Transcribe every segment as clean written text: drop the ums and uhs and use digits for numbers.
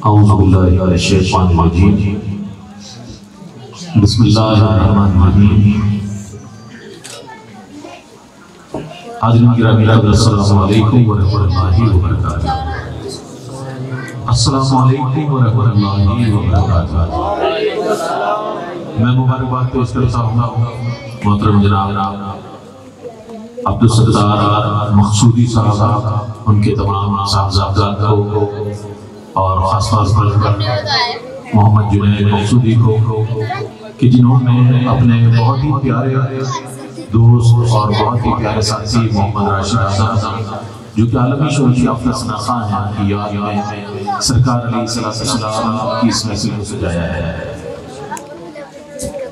اعوذ باللہ من الشیطان الرجیم بسم اللہ الرحمن الرحیم۔ حاضرین گرامی السلام علیکم ورحمۃ اللہ وبرکاتہ۔ السلام علیکم ورحمۃ اللہ وبرکاتہ۔ میں مبارکباد پیش کرتا ہوں محترم جناب عبدالستار مقصودی صاحب، ان کے تمام صاحبزادگان کو اور خاص طور پر محمد جنید مقصودی کو کہ جنہوں نے اپنے بہت ہی پیارے دوست اور بہت ہی پیارے ساتھی محمد راشد احمد، جو کہ عالمی شہرت یافتہ ثناءخواں ہیں، کی یاد میں سرکار علیہ السلام کی اس محفل کو سجایا ہے۔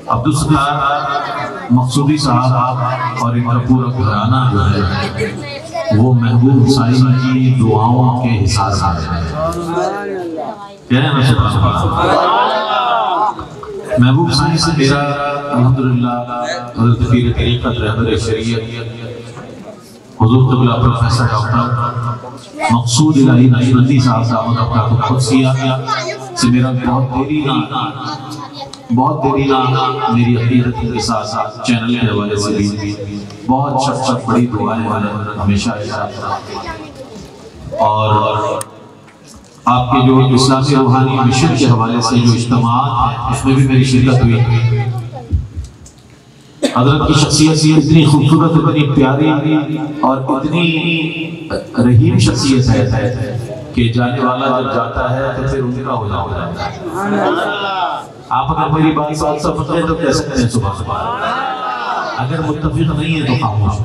عبدالستار مقصودی صاحب اور ان کا پورا گھرانہ جو ہے وہ محبوب حسین کی دعاؤں کے حصار ہے۔ کہہ رہے ہیں محبوب حسین سے میرا الحمدللہ حضرت پیر طریقت رہبر شریعت حضور قبلہ پروفیسر ڈاکٹر مقصود الہی نشمندی صاحب دامت برکاتہ قدسیہ سے میرا بہت دیرینہ میری عقیدت کے ساتھ چینل کے حوالے سے بھی بہت شفقت بڑی دعائیں ہمیشہ اور آپ کے جو اسلامی روحانی مشن کے حوالے سے جو اجتماعات ہیں اس میں بھی میری شرکت ہوئی۔ حضرت کی شخصیت اتنی خوبصورت، اتنی پیاری اور اتنی رحیم شخصیت ہے کہ جانے والا جب جاتا ہے تو پھر ان کا ہو جاتا ہے۔ آپ اگر میری بات سمجھ ہیں تو کہہ سکتے ہیں سبحان اللہ، اگر متفق نہیں ہے تو خاموش ہے۔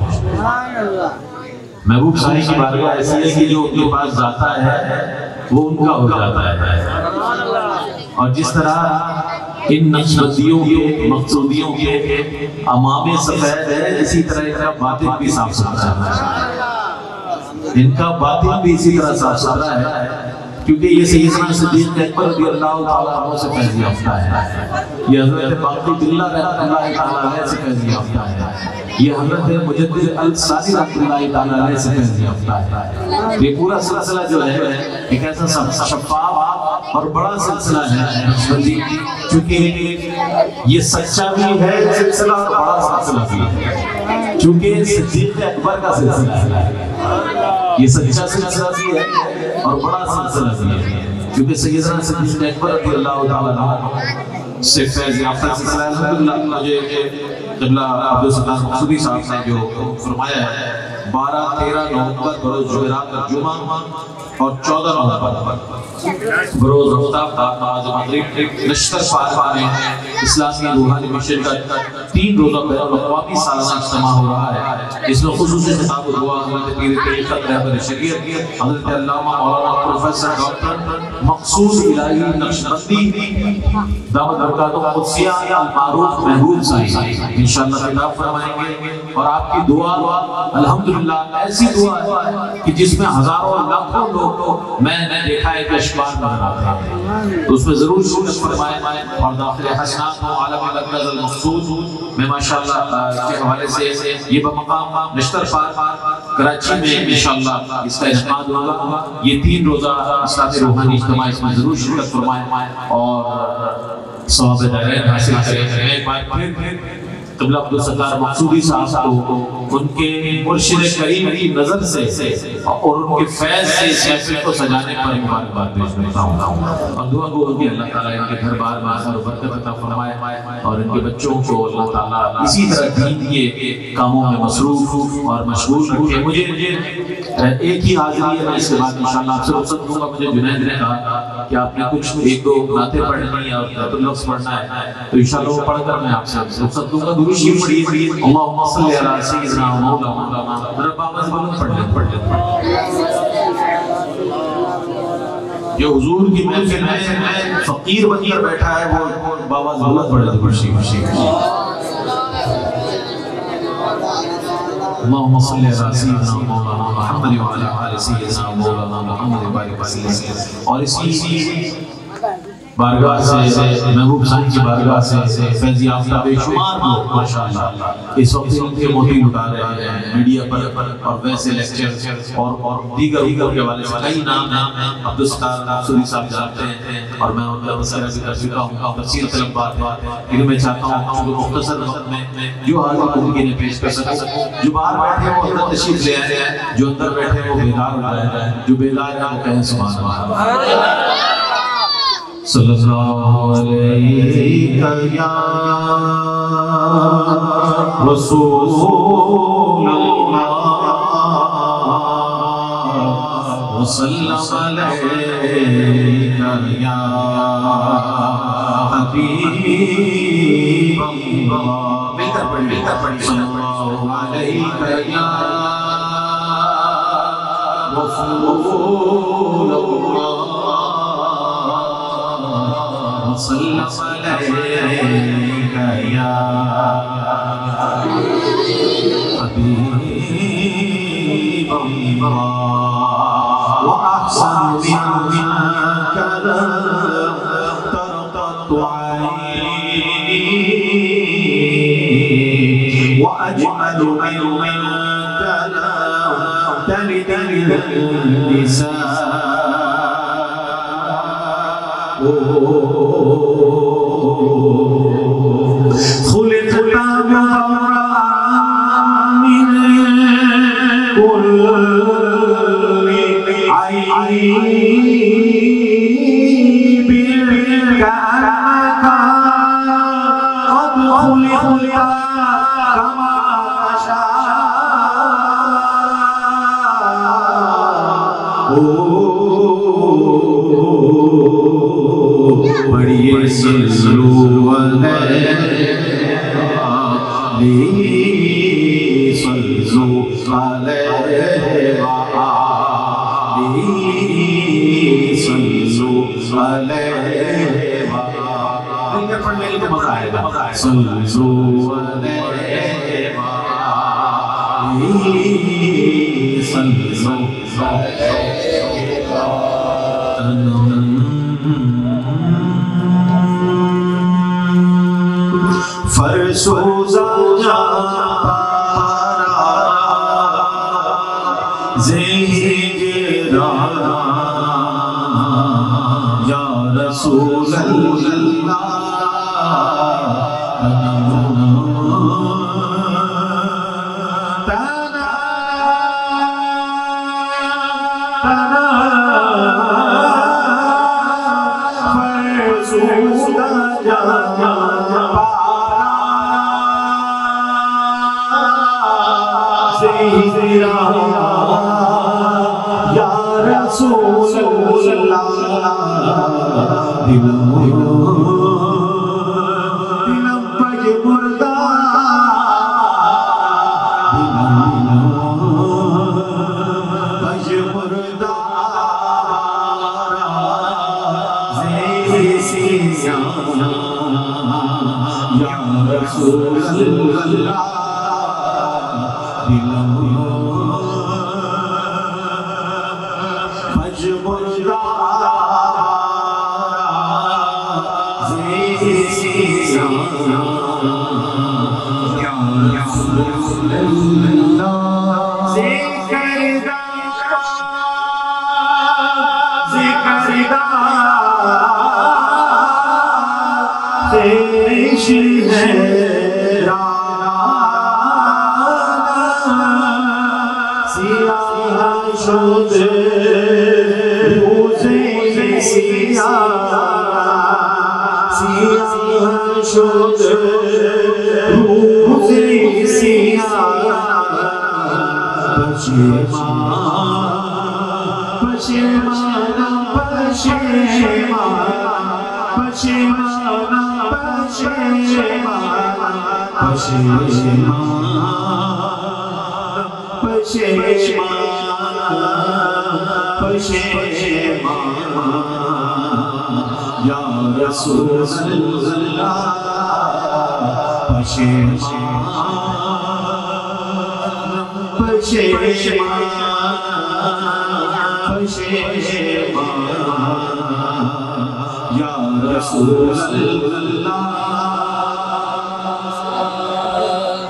محبوب حسین کی بارگاہ ایسی ہے کہ جو ان کے پاس جاتا ہے وہ ان کا ہو جاتا ہے، اور جس طرح ان نقشبندیوں کے مقصودیوں کے امام سفید ہے، اسی طرح ان کا باطن بھی صاف ستھرا ہے۔ ان کا باطن بھی اسی طرح صاف ستھرا ہے کیونکہ یہ سیدنا صدیق اکبر رضی اللہ تعالیٰ عنہ سے فیض یافتہ ہے، یہ حضرت باقی باللہ رحمۃ اللہ تعالیٰ علیہ سے فیض یافتہ ہے، یہ حضرت مجدد الثانی رحمۃ اللہ تعالیٰ علیہ سے فیض یافتہ ہے۔ یہ پورا سلسلہ جو ہے ایک ایسا شفاف اور بڑا سلسلہ ہے چونکہ یہ سچا بھی ہے سلسلہ اور بڑا سلسلہ بھی ہے، چونکہ صدیق اکبر کا سلسلہ ہے، یہ سچا سلسلہ بھی ہے اور بڑا سلسلہ بھی ہے، کیونکہ سیدنا صدیق اکبر رضی اللہ تعالیٰ عنہ سے فیض یافتہ سلسلہ ہے۔ الحمدللہ مجھے قبلہ عبدالستار مقصودی صاحب نے جو فرمایا ہے 12-13 نومبر بروز جمعرات کا جمعہ اور 14 نومبر بروز آفتاب نماز مغرب نشتر پارک میں اسلامی روحانی مشن کا 3 روزہ بین الاقوامی سالانہ اجتماع ہو رہا ہے۔ اس میں خصوصی خطاب و دعا حضرت پیر طریقت رہبر شریعت حضرت علامہ مولانا پروفیسر ڈاکٹر مقصود الہی نقشبندی دامت برکاتہ قدسیہ المعروف محبوب حسین انشاءاللہ خطاب فرمائیں گے، اور آپ کی دعا الحمدللہ ایسی دعا ہے کہ جس میں ہزاروں لاکھوں لوگ میں نے دیکھا ہے کہ اشبار نظر آتے ہیں، تو اس میں ضرور شرکت فرمائیں اور داخل حسنات و عالم مرکز المقصود میں ماشاءاللہ کے حوالے سے یہ بمقام نشتر پارک کراچی میں انشاءاللہ اس کا انعقاد ہوگا۔ یہ 3 روزہ اسلامی روحانی اجتماع اس میں ضرور شرکت فرمائیں اور ثواب دارین حاصل کریں۔ میں ایک بار پھر قبلہ عبدالستار مقصودی صاحب کو ان کے مرشد کریم کی نظر سے اور ان کے فیض سے اس محفل کو سجانے پر مبارکباد پیش کرتا ہوں، اور دعا گو کہ اللہ تعالیٰ ان کے گھر بار میں خیر و برکت عطا فرمائے اور ان کے بچوں کو اللہ تعالیٰ اسی طرح دین کے کاموں میں مصروف اور مشغول رکھے۔ مجھے ایک ہی حاضری ہے، میں اس کے بعد انشاءاللہ آپ سے رخصت دوں گا۔ مجھے جنید نے کہا کہ آپ نے کچھ 1-2 نعتیں پڑھنی اور تحت اللفظ پڑھنا ہے، تو انشاءاللہ وہ پڑھ کر میں آپ سے رخصت دوں گا۔ درود شریف پڑھیے، اللہم صلی علی سیدنا مولانا رب آواز بلند پڑھ لیں۔ جو حضور کی محفل میں فقیر بن کر بیٹھا ہے وہ باواز بلند پڑھ لیں۔ درود شریف اللہم صلی علی سیدنا مولانا محمد وعلی آل سیدنا مولانا محمد وبارک وسلم۔ اور اسی بارگاہ سے محبوب سائیں کی بارگاہ سے فیض یافتہ بے شمار لوگ ماشاءاللہ اس وقت ان کے موتی لٹا رہے ہیں میڈیا پر اور ویسے لیکچر اور دیگر کے حوالے سے کئی نام ہیں عبدالستار سوری صاحب جانتے ہیں اور میں ان کا مسئلہ بھی کر چکا ہوں تفصیل طلب بات ہے لیکن میں چاہتا ہوں کہ مختصر وقت میں جو حاضر ممکن پیش کر سکوں جو باہر بیٹھے وہ اندر تشریف لے آئے جو اندر بیٹھے وہ بیدار ہو جائے جو بیدار ہے وہ کہیں سبحان اللہ صلی اللہ علیہ یا رسول اللہ وسلم علیہ یا حبیب اللہ مل کر پڑھی صلی اللہ علیہ یا رسول اللہ وسلم علیک یا حبیب اللہ وأحسن منك ترقت عيني وأجمل منك لا تلد النساء خلقت من كل عيب كأنك قد خلقت كما تشاء بڑی سلسلو علیہ سلسلو علیہ سلسلو علیہ پڑھنے کے مزہ آئے گا سلسلو علیہ سلسلو فرسوزا زہرا یا رسول اللہ یا رسول اللہ دلم بج مردہ بج مردہ یا رسول اللہ یا رسول اللہ یا رسول اللہ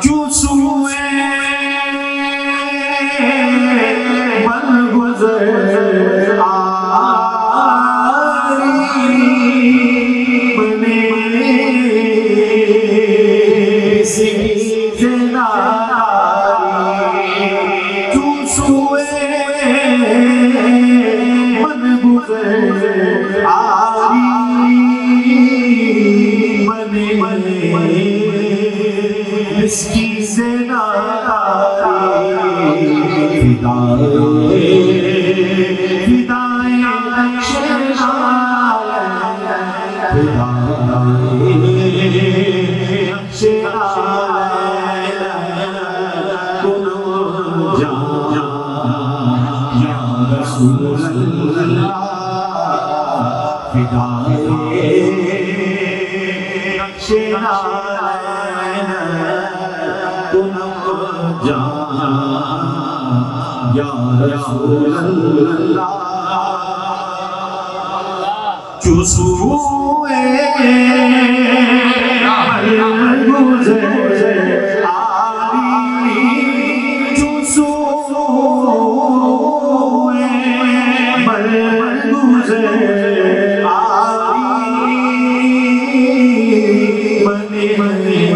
جو سوئے من گزر یا رسول اللہ جو سوئے من گزر آری جو سوئے من گزر آری منی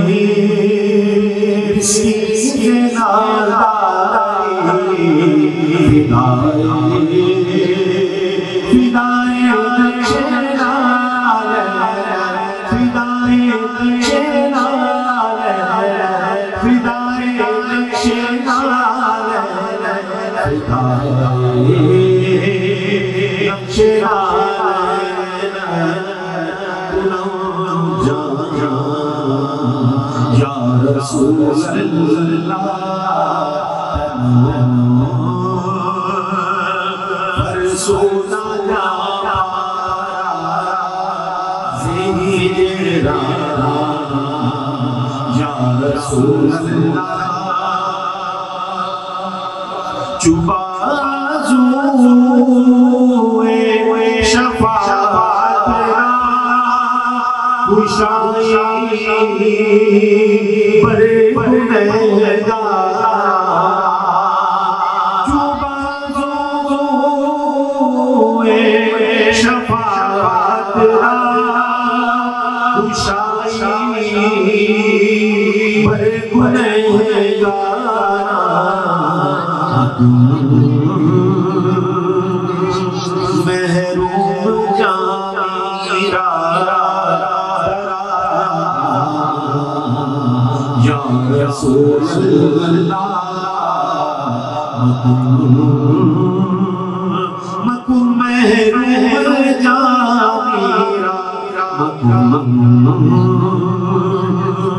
رسول اللہ فرسونا زیرا یا رسول اللہ چبازوئے شفاعت را خوشائی شفاعت را خوشائی محروم جامیرا یا رسول اللہ مکن محروم جامیرا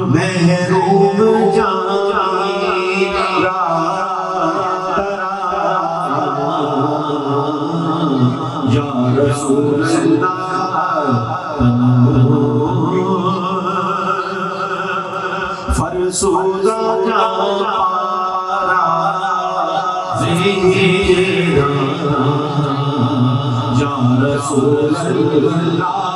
محروم جامیرا یا رسول اللہ فرسودا جانا زیرا یا رسول اللہ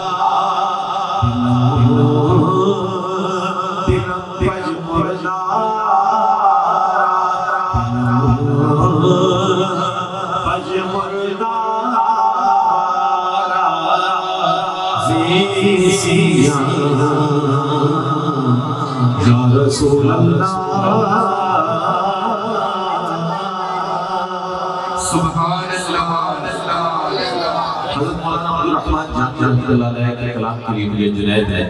یا رسول اللہ سبحان اللہ حضرت مولانا عبدالرحمن جان رحمۃ اللہ علیہ کے کلام کے لیے مجھے جنید ہے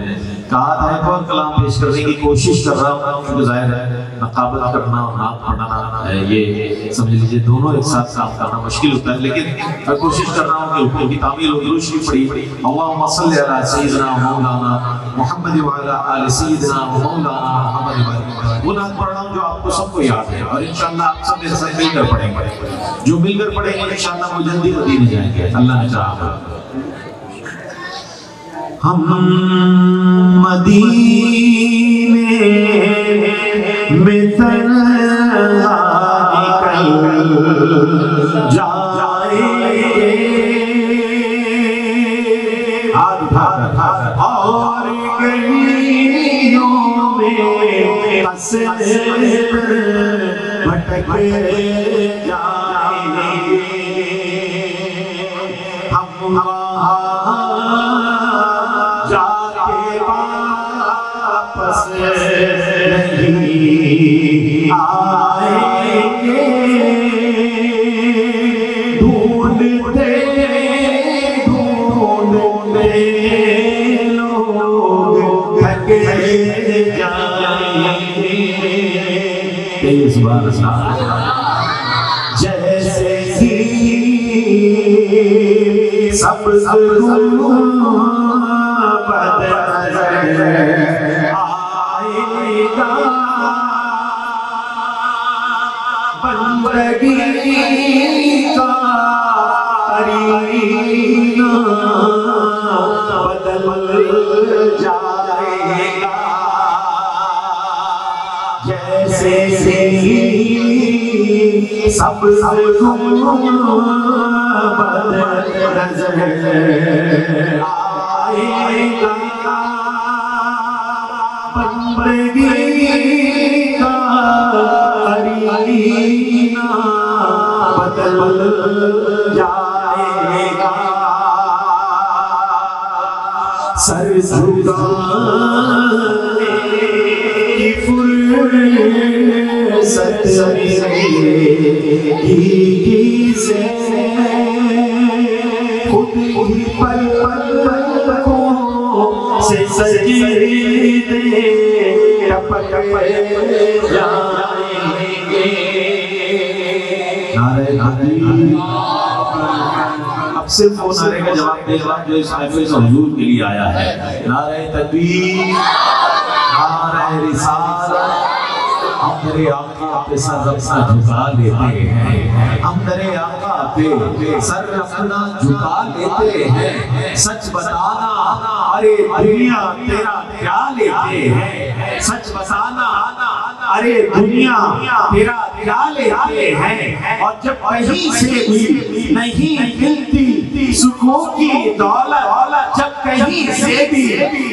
کہا تھا ایک اور کلام پیش کرنے کی کوشش کر رہا ہوں کیونکہ ظاہر ہے نقابت کرنا اور نعت پڑھنا یہ سمجھ لیجئے دونوں ایک ساتھ کام کرنا مشکل ہوتا ہے لیکن میں کوشش کر رہا ہوں کہ حکم کی تعمیل و درود شریف پڑھی اللہم صلی علی سیدنا مولانا محمد وعلی آل سیدنا مولانا محمد وعلی وہ نعت پڑھ رہا ہوں جو آپ کو سب کو یاد ہے اور انشاءاللہ آپ سب میرے ساتھ مل کر پڑھیں گے جو مل کر پڑھیں گے انشاءاللہ وہ جلدی مدینے جائیں گے اللہ نے چاہا ہم مدینے میں تنہا نکل جائیں گے ہاتھ اٹھا کر تھا اور گلیوں میں قصر بھٹک جائیں گے ہم وہاں جا کے واپس نہیں آئیں گے ڈھونڈتے لوگ تھک جائیں گے جیسے سبز بدر آئے گا بندگی کا قرینہ بدل جائے گا جیسے سبز بدر آئے گا بندگی کا قرینہ بدل جائے گا سر جھکانے کی فرصت کی سے خود ہی پل سے سجدے ٹپک جائیں گے نعرہ تکبیر اب صرف وہ نعرے کا جواب دے گا جو اس محفل سے حضور کے لیے آیا ہے نعرہ تکبیر نعرہ رسالت ہم میرے آقا پہ سر اپنا جھکا لیتے ہیں ہم میرے آقا پہ سر اپنا جھکا لیتے ہیں سچ بتانا ارے دنیا تیرا کیا لیتے ہیں سچ بتانا ارے دنیا تیرا کیا لیتے ہیں اور جب کہیں سے بھی نہیں ملتی سکون کی دولت جب کہیں سے بھی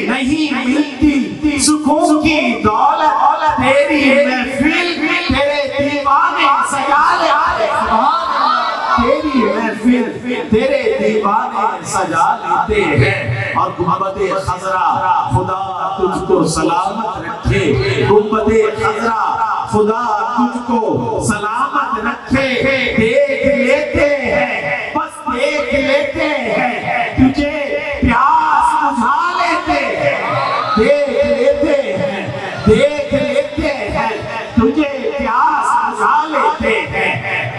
نہیں ملتی سکون کی دولت تیری محفل تیرے دیوانے سجا لیتے تیری محفل تیرے دیوانے سجا لیتے ہیں اور گنبد خضرا خدا تجھ کو سلامت رکھے گنبد خضرا خدا تجھ کو سلامت رکھے دیکھ لیتے ہیں بس دیکھ لیتے ہیں تجھے پیاس بجھا لیتے ہیں دیکھ لیتے ہیں تجھے پیاس بجھا لیتے ہیں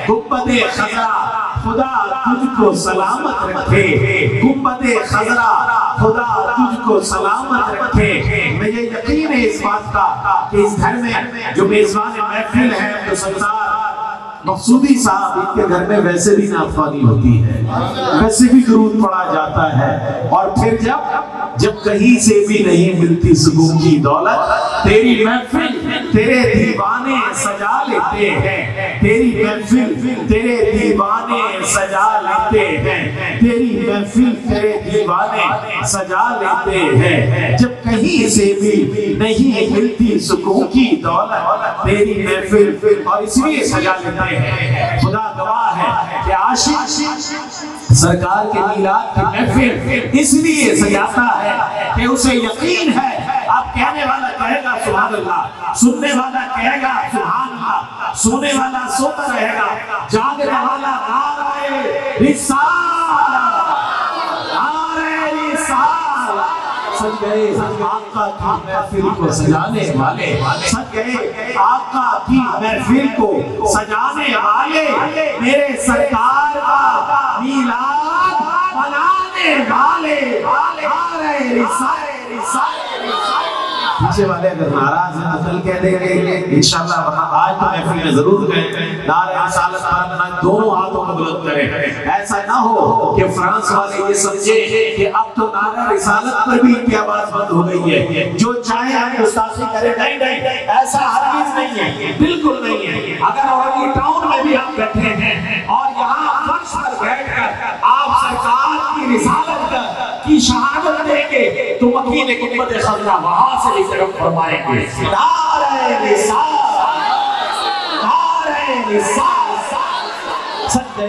گنبد خضرا خدا تجھ کو سلامت رکھے گنبد خضرا خدا تجھ کو سلامت رکھے مجھے یقین ہے اس بات کا کہ اس گھر میں جو میزبان محفل ہے تو سردار مقصودی صاحب ان کے گھر میں ویسے بھی نافرمانی ہوتی ہے ویسے بھی درود پڑھا جاتا ہے اور پھر جب کہیں سے بھی نہیں ملتی سکون کی دولت تیری محفل تیرے دیوانے سجا لیتے ہیں تیری محفل تیرے دیوانے سجا لیتے ہیں تیری محفل تیرے دیوانے سجا لیتے ہیں جب کہیں سے بھی نہیں ملتی سکون کی دولت تیری محفل اور اس لیے سجا لیتے ہیں خدا گواہ ہے کہ عاشق سرکار کے میلاد کی محفل اس لیے سجاتا ہے کہ اسے یقین ہے اب کہنے والا کہے گا سبحان اللہ سننے والا کہے گا سبحان اللہ سونے والا سوتا رہے گا جاگنے والا نعرہ رسالت نعرہ رسالت سج گئے آقا کی محفل کو سجانے والے سج گئے آقا کی محفل کو سجانے والے میرے سرکار کا میلاد منانے والے نعرہ رسالت پیچھے والے اگر ناراض ہیں تو کل کہہ دیں گے انشاءاللہ آج تو محفل میں ضرور کہیں نعرہ رسالت دونوں ہاتھوں کو بلند کریں ایسا نہ ہو کہ فرانس والے یہ سمجھے کہ اب تو نعرہ رسالت پر بھی ان کی آواز بند ہو گئی ہے جو چاہے ہم گستاخی کریں نہیں ایسا ہرگز نہیں ہے بالکل نہیں ہے اگر اورنگی ٹاؤن میں بھی ہم بیٹھے ہیں اور یہاں فرش پر بیٹھ کر آپ سرکار کی رسالت کی شہادت دیں گے تو وکیل امت خضرا وہاں سے بھی طرف فرمائیں گے نعرہ رسالت، نعرہ رسالت، سجدے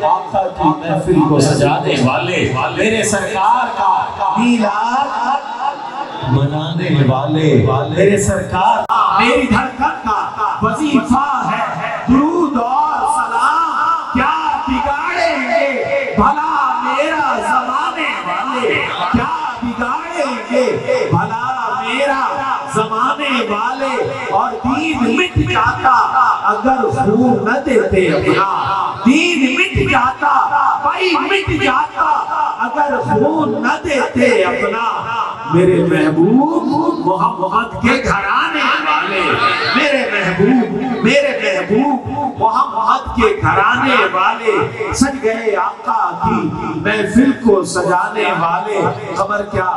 آقا کی محفل کو سجانے والے، میرے سرکار کا میلاد منانے والے، میرے سرکار میری دھڑکن کا وظیفہ ہے درود اور سلام، کیا بگاڑیں گے بھلا میرا زمانے والے، کیا بگاڑیں گے بھلا میرا زمانے والے، اور دین مٹ جاتا اگر خون نہ دیتے اپنا، دین مٹ جاتا بھائی مٹ جاتا اگر خون نہ دیتے اپنا، میرے محبوب محمد کے گھرانے والے، میرے محبوب محمد کے گھرانے والے، سج گئے آقا کی محفل کو سجانے والے، خبر کیا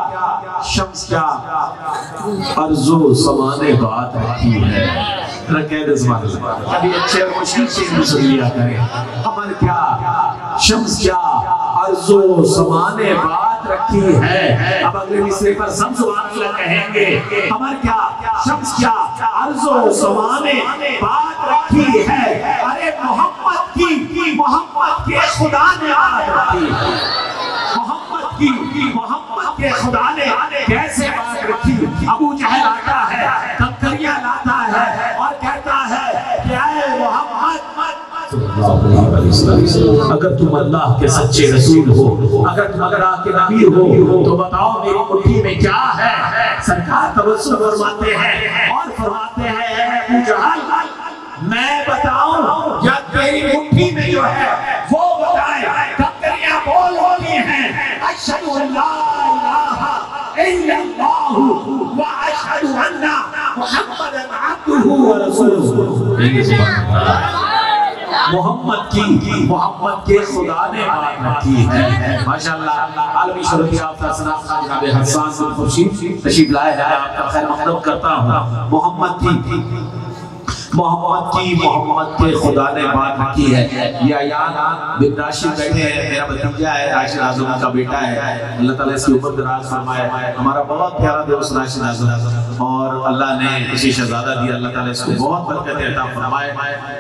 شمس کیا عرض و سمانے بات رکھی ہے، رکھے زمانے سے کبھی اچھے اور مشکل سے سن لیا کریں، خبر کیا شمس کیا عرض و سمانے بات رکھی ہے، اب اگلے مصرے پر سب سبحان اللہ کہیں گے، خبر کیا شمس کیا عرض و سمانے بات رکھی ہے، ارے محمد کے خدا نے بات رکھی، محمد کے خدا نے کیسے بات رکھی، ابو جہل آتا ہے کنکریاں لاتا ہے اور کہتا ہے کہ اے محمد، اگر تم اللہ کے سچے رسول ہو، اگر تم اللہ کے نبی ہو تو بتاؤ میری مٹھی میں کیا ہے، سرکار تبسم فرماتے ہیں اور فرماتے ہیں اے ابو جہل میں بتاؤں یا تیری مٹھی میں جو ہے وہ بتائے، کنکریاں بول ہوتی ہیں اشہد ان لا الہ الا اللہ واشہد ان محمدا عبدہ ورسولہ، محمد کے خدا نے بات رکھی ہے، ماشاءاللہ عالمی شروع کی آپ کا سلام خان جناب حسان بن خورشید تشریف لائے ہیں، آپ کا خیر مقدم کرتا ہوں، محمد کے خدا نے بات رکھی ہے، یہ ایان بن راشد بیٹھے ہیں، میرا بھتیجا ہے، راشد اعظم کا بیٹا ہے، اللہ تعالیٰ اس کی عمر دراز فرمائے، ہمارا بہت پیارا دوست راشد اعظم، اور اللہ نے اسے شہزادہ دیا، اللہ تعالیٰ اس کو بہت برکت عطا فرمائے،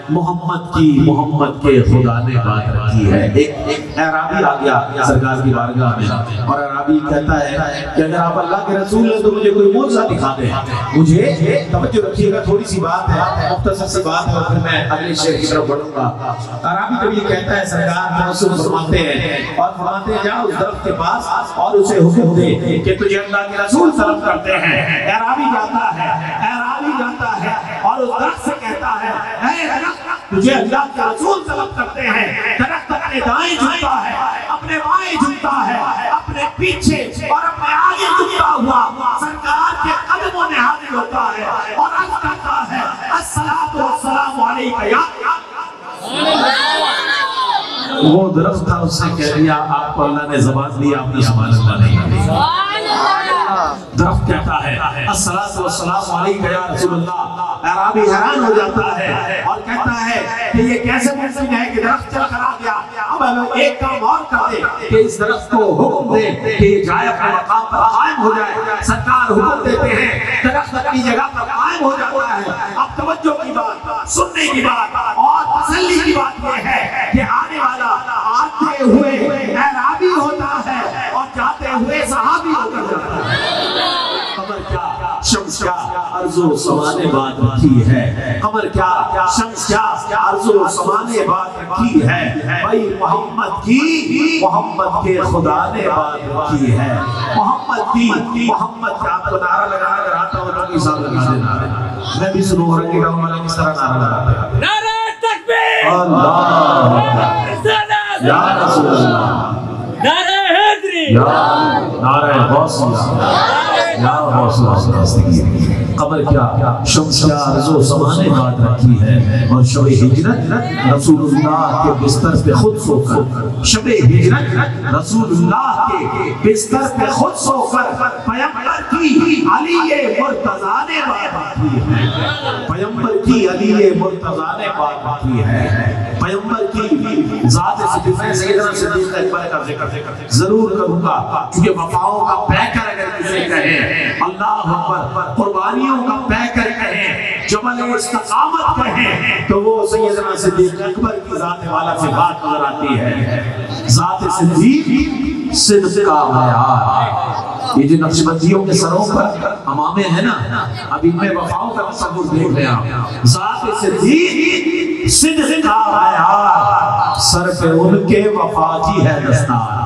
محمد کے خدا نے بات رکھی ہے۔ ایک اعرابی آ گیا سرکار کی بارگاہ میں، اور اعرابی کہتا ہے کہ اگر آپ اللہ کے رسول ہیں تو مجھے کوئی معجزہ دکھا دیں، مجھے توجہ رکھیے گا، تھوڑی سی بات ہے، مختصر سی بات ہے، اور پھر میں اگلے شعر کی طرف بڑھوں گا۔ اعرابی جب یہ کہتا ہے سرکار تبسم فرماتے ہیں اور فرماتے ہیں جا اس درخت کے پاس اور اسے حکم دے کہ تجھے اللہ کے رسول طلب کرتے ہیں۔ اعرابی جاتا ہے اور اس درخت سے کہتا ہے اے درخت تجھے اللہ کے رسول طلب کرتے ہیں، درخت اپنے دائیں جھکتا ہے، اپنے بائیں جھکتا ہے، اپنے پیچھے اور اپنے آگے جھکتا ہوا سرکار کے قدموں میں حاضر ہوتا ہے اور عرض کرتا ہے الصلاۃ والسلام علیک یا وہ درخت تھا، اس نے کہہ دیا آپ کو اللہ نے زبان دی، آپ نے سبحان اللہ نہیں دی۔ درخت کہتا ہے الصلاۃ والسلام علیک یا رسول اللہ، اعرابی حیران ہو جاتا ہے اور کہتا ہے کہ یہ کیسے ممکن ہے کہ درخت چل کر آ گیا، اب ایک کام اور کر دے کہ اس درخت کو حکم دے کہ یہ جائے اپنے مقام پر قائم ہو جائے۔ سرکار حکم دیتے ہیں، درخت اپنی جگہ پر قائم ہو جاتا ہے۔ اب توجہ کی بات، سننے کی بات اور تسلی کی بات یہ ہے کہ آنے والا آتے ہوئے اعرابی ہوتا ہے اور جاتے ہوئے صحابی ہو کر جاتا ہے۔ قمر کیا شمس کیا عرض و سمانے بات رکھی ہے، قمر کیا شمس کیا عرض و سمانے بات رکھی ہے، بھائی محمد کے خدا نے بات رکھی ہے، محمد کا آپ کو نعرہ لگانا اگر آتا ہو تو صاحب لگا دینا، میں بھی سنوں رنگی کا والا کس طرح نعرہ لگاتے ہیں، نعرہ تکبیر اللہ یا رسول اللہ، نعرہ حیدری، نعرہ غوثیہ یا غوثیہ۔ قمر کیا شمس کیا عرض و سمانے بات رکھی ہے، اور شب ہجرت رسول اللہ کے بستر پہ خود سو کر، شب ہجرت رسول اللہ کے بستر پہ خود سو کر پیغمبر کی علی مرتضیٰ نے بات رکھی ہے، پیغمبر کی علی مرتضیٰ نے بات رکھی ہے، پیغمبر کی ذات صدیق سیدنا صدیق اکبر کا ذکر ضرور کروں گا، کیونکہ وفاؤں کا پیکر اگر سے کہیں، اللہ اکبر، قربانیوں کا پیکر کہیں، جبل استقامت کہیں، تو وہ سیدنا صدیق اکبر کی ذات والا سے بات نظر آتی ہے۔ ذات صدیق صدق کا معیار۔ یہ جو نقشبندیوں کے سروں پر امامے ہیں نا، اب ان میں وفاؤں کا تصور دیکھ لیں آپ۔ ذات صدیق صدق کا معیار، سر پہ ان کے وفا کی ہے دستار۔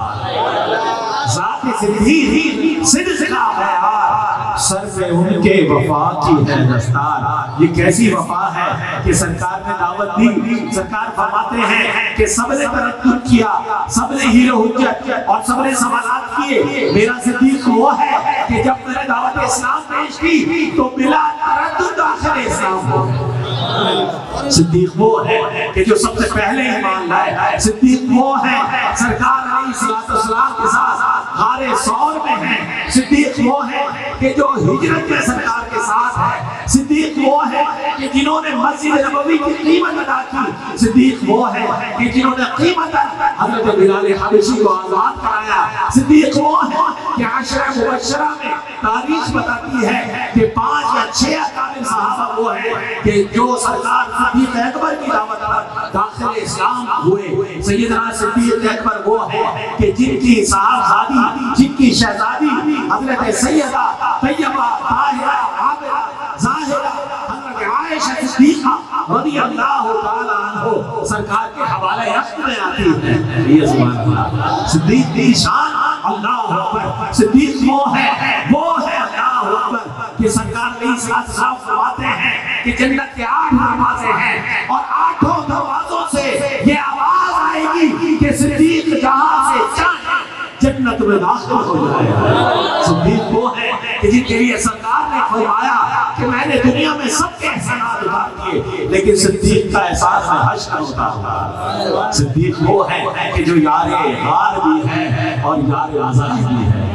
ذات صدیق صدق کا معیار، سر پہ ان کے وفا کی ہے دستار۔ یہ کیسی وفا ہے کہ سرکار نے دعوت دی، سرکار فرماتے ہیں کہ سب نے تردد کیا، سب نے ہیرو حجت اور سب نے سوالات کیے، میرا صدیق وہ ہے کہ جب میں نے دعوت اسلام پیش کی تو بلا تردد داخل اسلام ہو گئے۔ صدیق وہ ہے کہ جو سب سے پہلے ایمان لائے، صدیق وہ ہے سرکار علیہ السلام کے ساتھ غار ثور میں ہیں، صدیق وہ ہے کہ جو ہجرت میں سرکار کے ساتھ ہے، صدیق وہ ہے کہ جنہوں نے مسجد نبوی کی قیمت ادا کی، صدیق وہ ہے کہ جنہوں نے قیمت حضرت بلال حبشی کو آزاد کرایا، صدیق وہ ہے کہ عشرہ مبشرہ میں تاریخ بتاتی ہے کہ 5 یا 6 اکابر صحابہ وہ ہیں کہ جو سرکار صدیق اکبر کی دعوت پر داخل اسلام ہوئے۔ سیدنا صدیق اکبر وہ ہے کہ جن کی صاحبزادی، جن کی شہزادی حضرت سیدہ طیبہ طاہرہ عابدہ ظاہرہ حضرت عائشہ صدیقہ رضی اللہ تعالیٰ عنہ سرکار کے حوالے عقد میں آتی ہے۔ یہ سبحان اللہ، صدیق کی شان اللہ اکبر۔ صدیق وہ ہے اللہ اکبر کہ سرکار علیہ السلام فرماتے ہیں کہ جنت کے 8 دروازے ہیں اور 8 دروازوں سے یہ آواز آئے گی کہ صدیق جہاں سے چاہے جنت میں داخل ہو جائے۔ صدیق وہ ہے کہ جن کے لیے سرکار نے فرمایا کہ میں نے دنیا میں سب کے احسانات اتار کیے، لیکن صدیق کا احساس میں حشر ہوتا ہوں۔ صدیق وہ ہے کہ جو یار غار بھی ہے اور یار آزادی بھی ہے،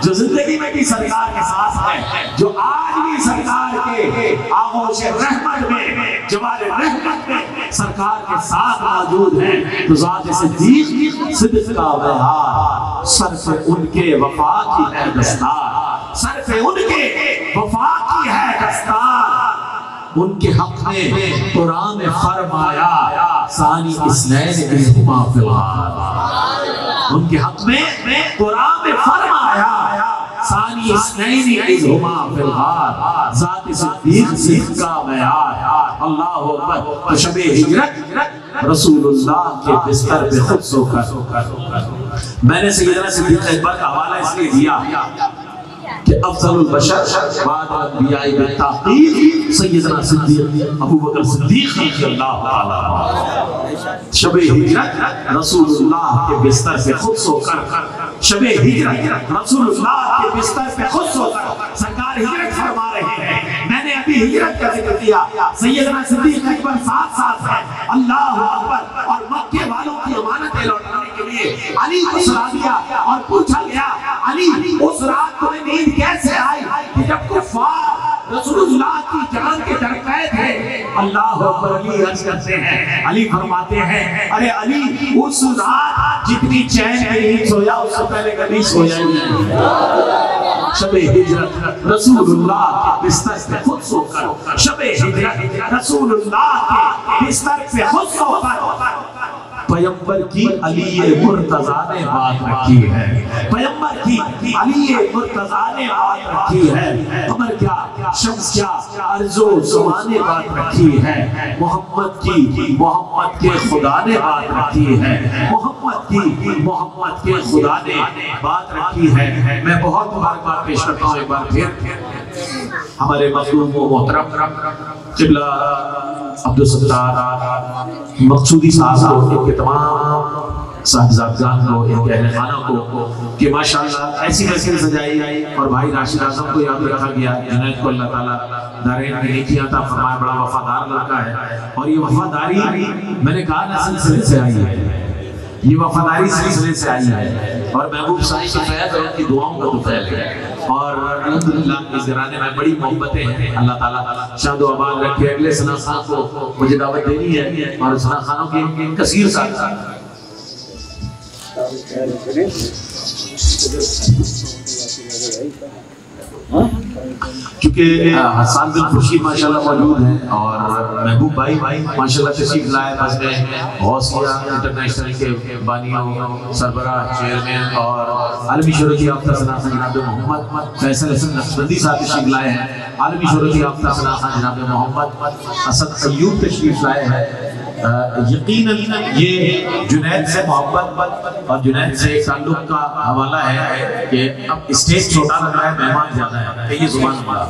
جو زندگی میں بھی سرکار کے ساتھ ہے، جو آج بھی سرکار کے آغوش رحمت میں، جوار رحمت میں سرکار کے ساتھ موجود ہیں۔ تو ذات صدیق صدق کا معیار، سر پہ ان کے وفا کی ہے دستار، سر پہ ان کے وفا کی ہے دستار۔ ان کے حق میں قرآن میں فرمایا ثانی اثنین اذ ہما فی الغار۔ ان کے حق میں قرآن میں فرمایا ثانی اثنین اذ ہما فی الغار۔ ذات صدیق صدق کا معیار، اللہ اکبر۔ تو شب ہجرت رسول اللہ کے بستر پہ خود سو کر، میں نے سیدنا صدیق اکبر کا حوالہ اس لیے دیا کہ افضل البشر بعد الانبیاء بالتحقیق سیدنا صدیق ابو بکر صدیق رضی اللہ تعالیٰ عنہ۔ شب ہجرت رسول اللہ کے بستر پہ خود سو کر، شب ہجرت رسول اللہ کے بستر پہ خود سو کر سرکار ہجرت فرما رہے ہیں۔ میں نے ابھی ہجرت کا ذکر کیا، سیدنا صدیق اکبر ساتھ ہیں، اللہ اکبر۔ اور مکے والوں کی امانتیں لوٹانے کے لیے علی کو سلا دیا اور پوچھا گیا، علی اس رات تمہیں نیند کیسے آئی کہ جب کفار رسول اللہ کی جان کے درپے تھے؟ اللہ اکبر۔ علی عرض کرتے ہیں، علی فرماتے ہیں، ارے علی اس رات جتنی چین کی نیند سویا اس سے پہلے کبھی سویا ہی نہیں۔ شب ہجرت رسول اللہ کے بستر پہ خود سو کر، شب ہجرت رسول اللہ کے بستر پہ خود سو کر پیغمبر کی علی مرتضیٰ نے بات رکھی ہے، پیغمبر کی علی مرتضیٰ نے بات رکھی ہے، قمر کیا شمس کیا ارض و زمان نے بات رکھی ہے، محمد کے خدا نے بات رکھی ہے، محمد کے خدا نے بات رکھی ہے۔ میں بہت بار پیش کرتا ہوں، ایک بار پھر ہمارے مخدوم و محترم قبلہ عبدالستار مقصودی صاحب کو، ان کے تمام صاحبزادگان کو، ان کے اہل خانہ کو کہ ماشاءاللہ ایسی محفل سجائی اور بھائی راشد اعظم کو یاد رکھا گیا، جنید کو اللہ تعالیٰ دارین میں نیکیاں عطا فرمائے، بڑا وفادار لڑکا ہے۔ اور یہ وفاداری میں نے کہا نا سلسلے سے آئی ہے، یہ وفاداری سلسلے سے آئی ہے، اور محبوب صاحب کی فیض اور ان کی دعاؤں کا دفعہ ہے۔ اور الحمدللہ اس گھرانے میں بڑی محبتیں ہیں، اللہ تعالیٰ شاد و آباد رکھے۔ اگلے ثنا خان کو مجھے دعوت دینی ہے، اور ثنا خانوں کی کثیر ساتھ کیونکہ حسان بن خورشید ماشاءاللہ موجود ہیں اور محبوب بھائی ماشاءاللہ تشریف لائے بس میں غوثیہ انٹرنیشنل کے بانیوں سربراہ چیئرمین اور عالمی شہرت یافتہ سناسا جناب محمد فیصل حسن نقشبندی صاحب تشریف لائے ہیں، عالمی شہرت یافتہ سناسا جناب محمد اسد ایوب تشریف لائے ہیں۔ یقیناً یہ جنید سے محبت اور جنید سے تعلق کا حوالہ ہے کہ اب اسٹیج چھوٹا لگ رہا ہے، مہمان زیادہ ہے، کہیے سبحان اللہ۔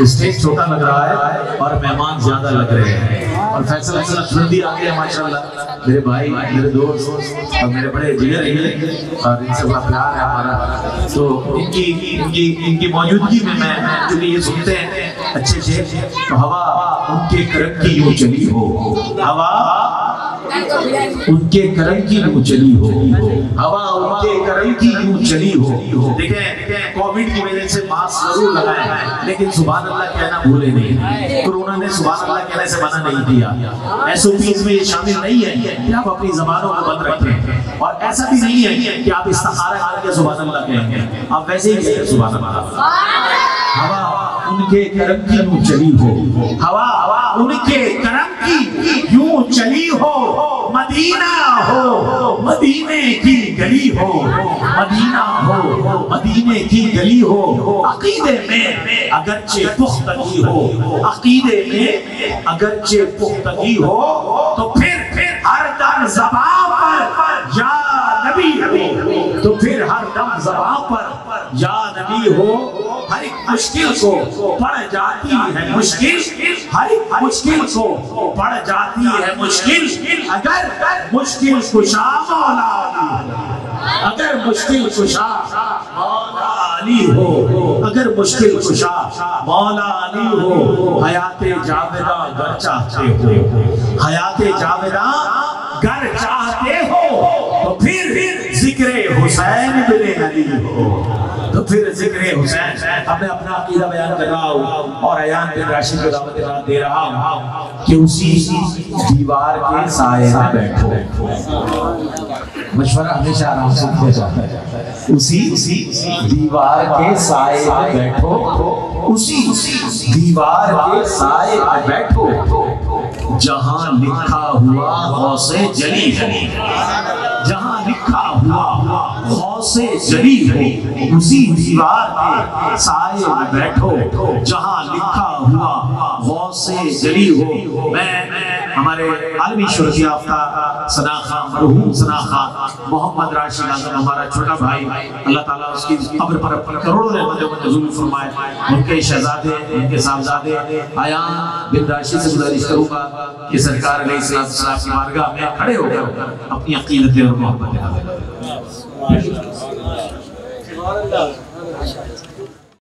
اسٹیج چھوٹا لگ رہا ہے اور مہمان زیادہ لگ رہے ہیں، اور فیصل حسن نقشبندی آ گئے ماشاءاللہ، میرے بھائی میرے دوست اور میرے بڑے جگر ہیں اور ان سے بڑا پیار ہے ہمارا، تو ان کی موجودگی میں چونکہ یہ سنتے ہیں اچھے سے، تو ہوا ان کے کرم کی یوں چلی ہو، ہوا ان کے کرم کی یوں چلی ہو، ہوا ان کے کرم کی یوں چلی ہو۔ دیکھیں کووڈ کی وجہ سے ماسک ضرور لگائے ہیں لیکن سبحان اللہ کہنا بھولے نہیں، کورونا نے سبحان اللہ کہنے سے منع نہیں کیا، ایس او پیز میں یہ شامل نہیں ہے کہ آپ اپنی زبانوں کو بند رکھیں، اور ایسا بھی نہیں ہے کہ آپ استخارہ کر کے سبحان اللہ کہیں گے، آپ ویسے ہی کہیں سبحان اللہ۔ ہوا ان کے کرم کی یوں چلی ہو، ہوا ان کے کرم کی یوں چلی ہو، مدینہ ہو مدینے کی گلی ہو، مدینہ ہو مدینے کی گلی ہو، عقیدے میں اگرچہ پختگی ہو، عقیدے میں اگرچہ پختگی ہو، تو پھر ہر دم زبان پر یا نبی ہو، تو پھر ہر دم زبان پر یا نبی ہو، ہر ایک مشکل کو پڑ جاتی ہے مشکل، ہر ایک مشکل کو پڑ جاتی ہے مشکل، اگر مشکل کشا مولا علی، اگر مشکل کشا مولا علی ہو، اگر مشکل کشا مولا علی ہو، حیات جاویدہ گر چاہتے ہو، حیات جاویدہ گر چاہتے ہو، تو پھر ذکر حسین بن علی ہو، تو پھر ذکر حسین۔ اب میں اپنا عقیدہ بیان کر رہا ہوں اور عیان بن راشد کو دعوت دے رہا ہوں کہ اسی دیوار کے سائے میں بیٹھو، مشورہ ہمیشہ آرام سے کیا جاتا ہے، اسی دیوار کے سائے میں بیٹھو، اسی دیوار کے سائے میں بیٹھو، جہاں لکھا ہوا غوث جلی ہے، جہاں لکھا ہوا غوث جلی ہو، اسی دیوار کے سائے میں بیٹھو، جہاں لکھا ہوا غوث جلی ہو۔ میں ہمارے عالمی شہرت یافتہ ثنا خان، مرحوم ثنا خان محمد راشد اعظم، ہمارا چھوٹا بھائی، اللہ تعالیٰ اس کی قبر پر کروڑوں رحمتوں کو نزول فرمائے، ان کے شہزادے ان کے صاحبزادے عیان بن راشد سے گزارش کروں گا کہ سرکار علیہ السلام کی بارگاہ میں کھڑے ہو کر اپنی عقیدت اور محبت